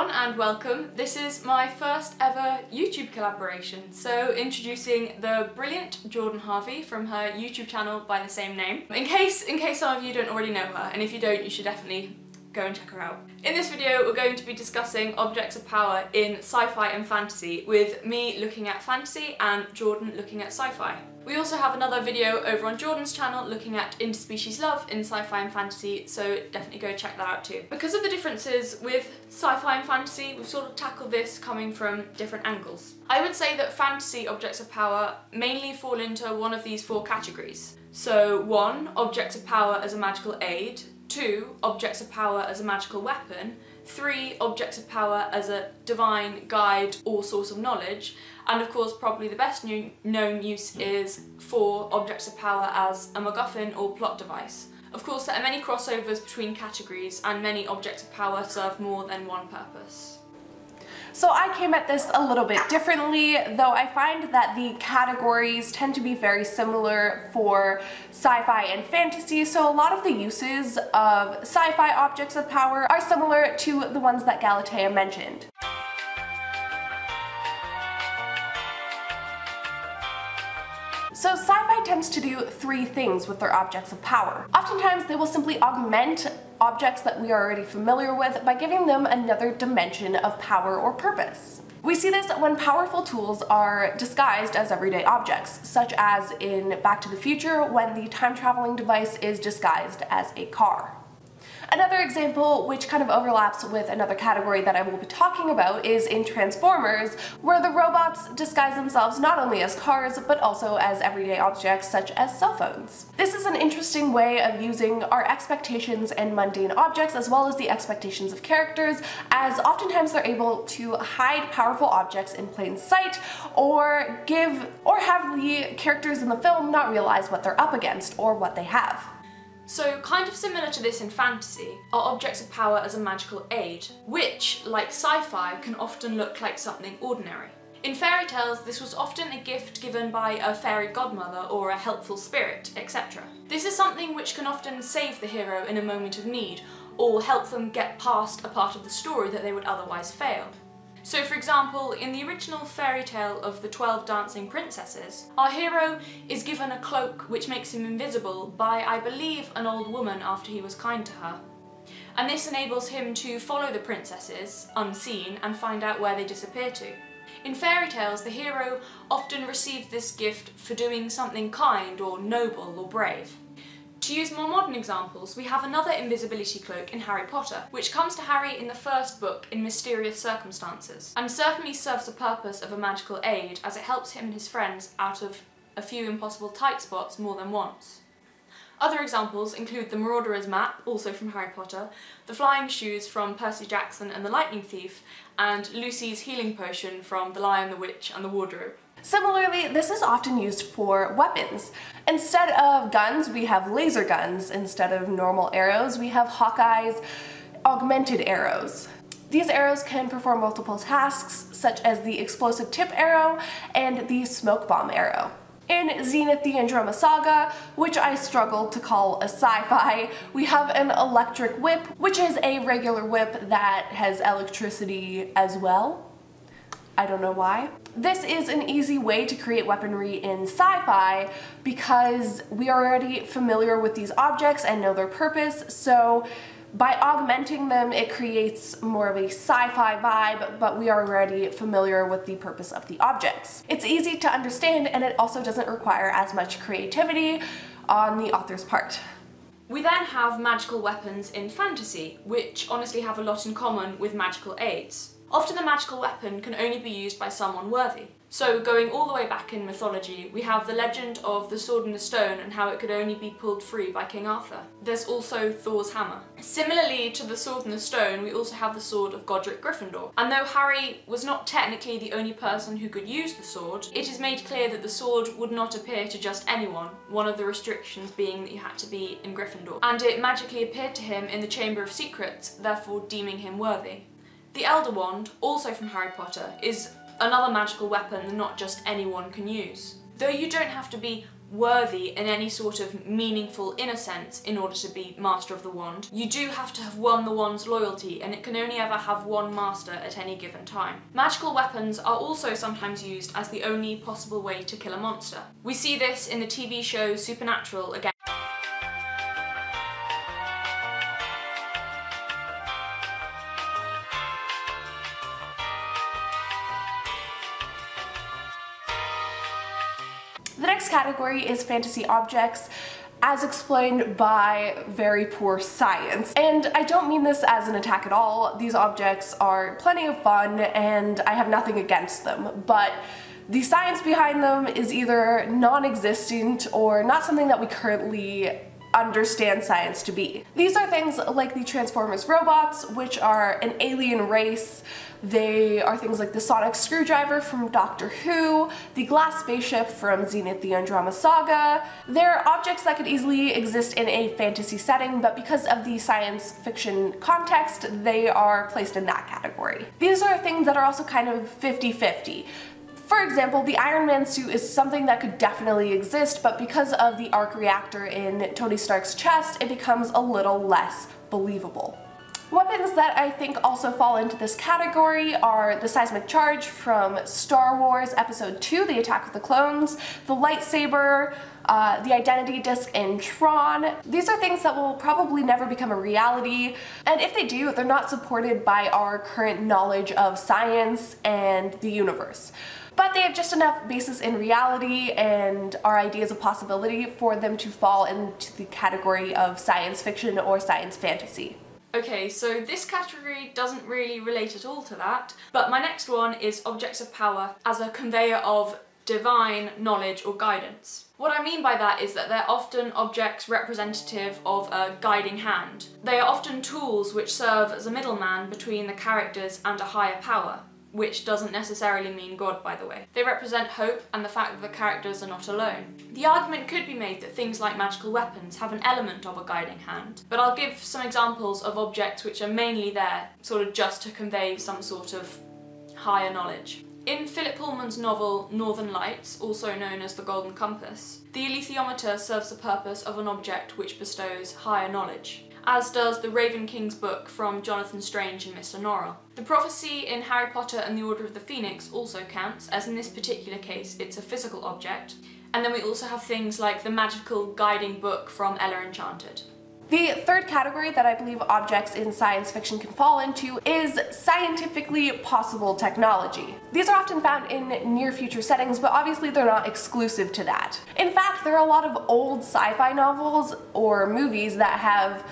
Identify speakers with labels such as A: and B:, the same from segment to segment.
A: everyone and welcome. This is my first ever YouTube collaboration, so introducing the brilliant Jordan Harvey from her YouTube channel by the same name. In case some of you don't already know her, and if you don't, you should definitely go and check her out. In this video we're going to be discussing objects of power in sci-fi and fantasy, with me looking at fantasy and Jordan looking at sci-fi. We also have another video over on Jordan's channel looking at interspecies love in sci-fi and fantasy, so definitely go check that out too. Because of the differences with sci-fi and fantasy, we've sort of tackled this coming from different angles. I would say that fantasy objects of power mainly fall into one of these four categories. So 1. Objects of power as a magical aid. 2. Objects of power as a magical weapon. 3. Objects of power as a divine guide or source of knowledge. And of course, probably the best known use is 4. Objects of power as a MacGuffin or plot device. Of course, there are many crossovers between categories, and many objects of power serve more than one purpose.
B: So I came at this a little bit differently, though I find that the categories tend to be very similar for sci-fi and fantasy, so a lot of the uses of sci-fi objects of power are similar to the ones that Galatea mentioned. So sci-fi tends to do 3 things with their objects of power. Oftentimes they will simply augment objects that we are already familiar with by giving them another dimension of power or purpose. We see this when powerful tools are disguised as everyday objects, such as in Back to the Future when the time-traveling device is disguised as a car. Another example, which kind of overlaps with another category that I will be talking about, is in Transformers, where the robots disguise themselves not only as cars, but also as everyday objects such as cell phones. This is an interesting way of using our expectations and mundane objects, as well as the expectations of characters, as oftentimes they're able to hide powerful objects in plain sight, or have the characters in the film not realize what they're up against or what they have.
A: So, kind of similar to this in fantasy are objects of power as a magical aid, which, like sci-fi, can often look like something ordinary. In fairy tales, this was often a gift given by a fairy godmother or a helpful spirit, etc. This is something which can often save the hero in a moment of need, or help them get past a part of the story that they would otherwise fail. So for example, in the original fairy tale of the 12 Dancing Princesses, our hero is given a cloak which makes him invisible by, I believe, an old woman after he was kind to her. And this enables him to follow the princesses, unseen, and find out where they disappear to. In fairy tales, the hero often received this gift for doing something kind or noble or brave. To use more modern examples, we have another invisibility cloak in Harry Potter, which comes to Harry in the first book in mysterious circumstances, and certainly serves the purpose of a magical aid, as it helps him and his friends out of a few impossible tight spots more than once. Other examples include the Marauderer's Map, also from Harry Potter, the Flying Shoes from Percy Jackson and the Lightning Thief, and Lucy's healing potion from The Lion, the Witch and the Wardrobe.
B: Similarly, this is often used for weapons. Instead of guns, we have laser guns. Instead of normal arrows, we have Hawkeye's augmented arrows. These arrows can perform multiple tasks, such as the explosive tip arrow and the smoke bomb arrow. In Zenith the Andromeda Saga, which I struggle to call a sci-fi, we have an electric whip, which is a regular whip that has electricity as well. I don't know why. This is an easy way to create weaponry in sci-fi because we are already familiar with these objects and know their purpose, so by augmenting them it creates more of a sci-fi vibe, but we are already familiar with the purpose of the objects. It's easy to understand, and it also doesn't require as much creativity on the author's part.
A: We then have magical weapons in fantasy, which honestly have a lot in common with magical aids. Often the magical weapon can only be used by someone worthy. So going all the way back in mythology, we have the legend of the Sword and the Stone and how it could only be pulled free by King Arthur. There's also Thor's hammer. Similarly to the Sword and the Stone, we also have the sword of Godric Gryffindor. And though Harry was not technically the only person who could use the sword, it is made clear that the sword would not appear to just anyone, one of the restrictions being that you had to be in Gryffindor. And it magically appeared to him in the Chamber of Secrets, therefore deeming him worthy. The Elder Wand, also from Harry Potter, is another magical weapon that not just anyone can use. Though you don't have to be worthy in any sort of meaningful inner sense in order to be Master of the Wand, you do have to have won the wand's loyalty, and it can only ever have one master at any given time. Magical weapons are also sometimes used as the only possible way to kill a monster. We see this in the TV show Supernatural again.
B: The next category is fantasy objects, as explained by very poor science. And I don't mean this as an attack at all. These objects are plenty of fun and I have nothing against them, but the science behind them is either non-existent or not something that we currently understand science to be. These are things like the Transformers robots, which are an alien race. They are things like the sonic screwdriver from Doctor Who, the glass spaceship from Zenith the Andromeda Saga. They're objects that could easily exist in a fantasy setting, but because of the science fiction context, they are placed in that category. These are things that are also kind of 50-50. For example, the Iron Man suit is something that could definitely exist, but because of the arc reactor in Tony Stark's chest, it becomes a little less believable. Weapons that I think also fall into this category are the seismic charge from Star Wars Episode 2, The Attack of the Clones, the lightsaber, the identity disc in Tron. These are things that will probably never become a reality, and if they do, they're not supported by our current knowledge of science and the universe. But they have just enough basis in reality and our ideas of possibility for them to fall into the category of science fiction or science fantasy.
A: Okay, so this category doesn't really relate at all to that, but my next one is objects of power as a conveyor of divine knowledge or guidance. What I mean by that is that they're often objects representative of a guiding hand. They are often tools which serve as a middleman between the characters and a higher power, which doesn't necessarily mean God, by the way. They represent hope and the fact that the characters are not alone. The argument could be made that things like magical weapons have an element of a guiding hand, but I'll give some examples of objects which are mainly there, sort of just to convey some sort of higher knowledge. In Philip Pullman's novel Northern Lights, also known as the Golden Compass, the alethiometer serves the purpose of an object which bestows higher knowledge, as does the Raven King's book from Jonathan Strange and Mr. Norrell. The prophecy in Harry Potter and the Order of the Phoenix also counts, as in this particular case it's a physical object. And then we also have things like the magical guiding book from Ella Enchanted.
B: The third category that I believe objects in science fiction can fall into is scientifically possible technology. These are often found in near future settings, but obviously they're not exclusive to that. In fact, there are a lot of old sci-fi novels or movies that have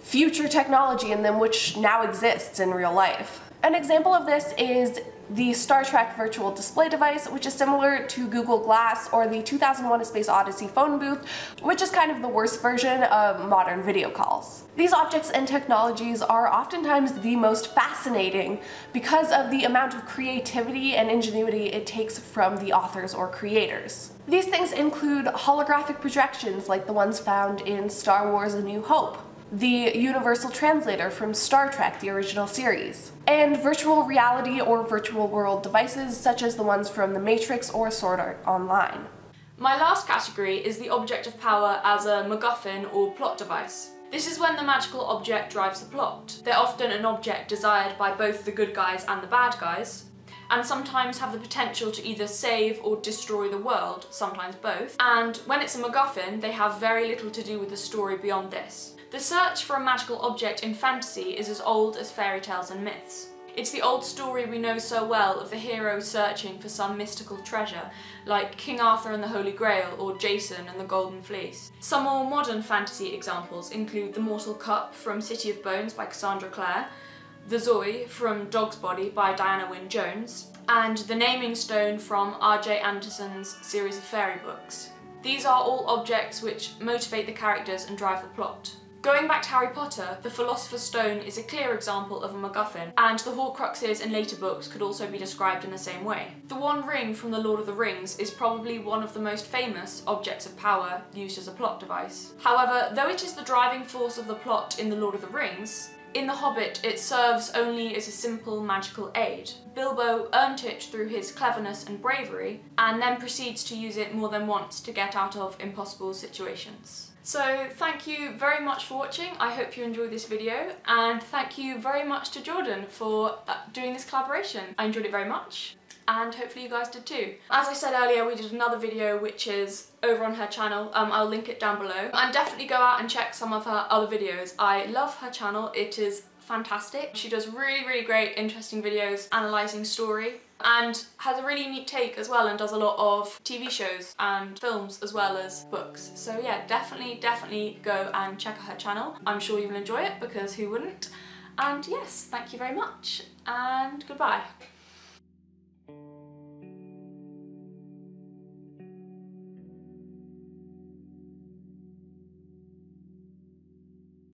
B: future technology in them which now exists in real life. An example of this is the Star Trek virtual display device, which is similar to Google Glass, or the 2001: A Space Odyssey phone booth, which is kind of the worst version of modern video calls. These objects and technologies are oftentimes the most fascinating because of the amount of creativity and ingenuity it takes from the authors or creators. These things include holographic projections like the ones found in Star Wars: A New Hope, the Universal Translator from Star Trek, the original series, and virtual reality or virtual world devices such as the ones from The Matrix or Sword Art Online.
A: My last category is the object of power as a MacGuffin or plot device. This is when the magical object drives the plot. They're often an object desired by both the good guys and the bad guys, and sometimes have the potential to either save or destroy the world, sometimes both. And when it's a MacGuffin, they have very little to do with the story beyond this. The search for a magical object in fantasy is as old as fairy tales and myths. It's the old story we know so well of the hero searching for some mystical treasure, like King Arthur and the Holy Grail or Jason and the Golden Fleece. Some more modern fantasy examples include the Mortal Cup from City of Bones by Cassandra Clare, the Zoe from Dog's Body by Diana Wynne Jones, and the Naming Stone from R.J. Anderson's series of fairy books. These are all objects which motivate the characters and drive the plot. Going back to Harry Potter, the Philosopher's Stone is a clear example of a MacGuffin, and the Horcruxes in later books could also be described in the same way. The One Ring from The Lord of the Rings is probably one of the most famous objects of power used as a plot device. However, though it is the driving force of the plot in The Lord of the Rings, In The Hobbit, it serves only as a simple magical aid. Bilbo earned it through his cleverness and bravery, and then proceeds to use it more than once to get out of impossible situations. So thank you very much for watching. I hope you enjoyed this video, and thank you very much to Jordan for doing this collaboration. I enjoyed it very much, and hopefully you guys did too. As I said earlier, we did another video which is over on her channel. I'll link it down below. And definitely go out and check some of her other videos. I love her channel. It is fantastic. She does really, really great, interesting videos analysing story, and has a really neat take as well, and does a lot of TV shows and films as well as books. So yeah, definitely go and check out her channel. I'm sure you'll enjoy it, because who wouldn't? And yes, thank you very much, and goodbye.